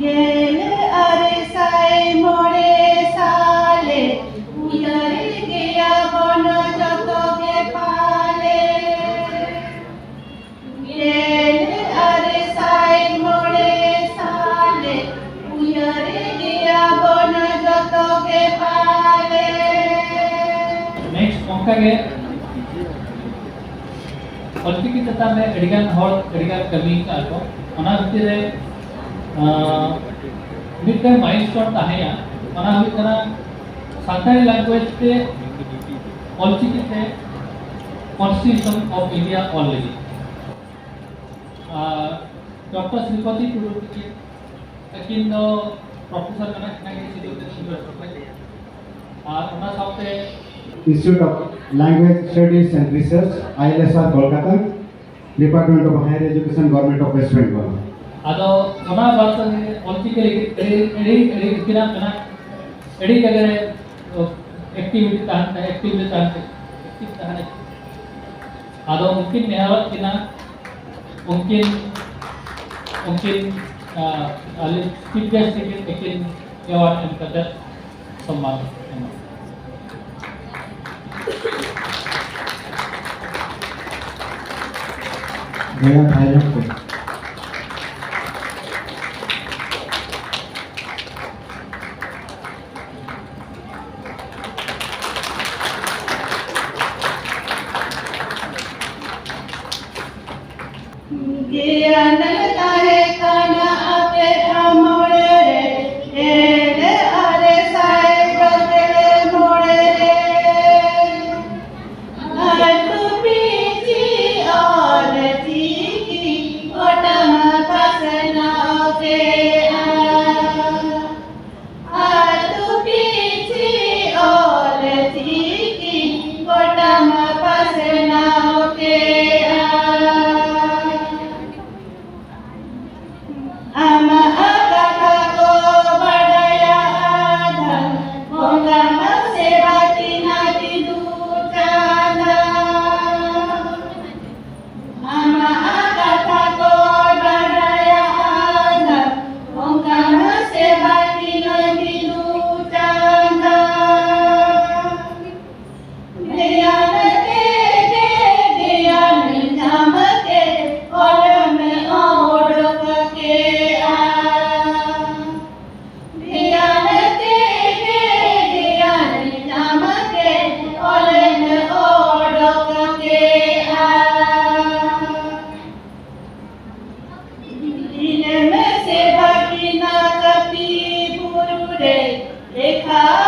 गेल अरे साई मोरे साले उयरे गया बन जत के पाले गेल अरे साई मोरे साले उयरे गया बन जत के पाले नेक्स्ट मौका के ऑलिम्पिक चेतान में अड़िगान हॉल अड़िगान कमी का को ओना भितर रे मिदटे माइलस्टोन ताहेया ओना हुई कना सानताली लैंग्वेज ते ऑलिम्पिक ते constitution of India already doctor Shripati Tudu के अकिन दो प्रोफेसर कना कना के सिटी और ओना साथे Institute of Language Studies and Research, ILSR Kolkata, Department of Higher Education, Government of West Bengal. Ado ona baat onti ke edi kina kana edi kagare activity tahan ado mungkin nehawat kina mungkin chief guest ikin yawan and kada सम्मान Gaya Thailand को ज्ञान ताहे काना आपे अमोरे रे एले अरे साई बदले मोरे रे तू पीछी और चीकी ओटम फसना के तू पीछी और चीकी ओटम फसना के देखा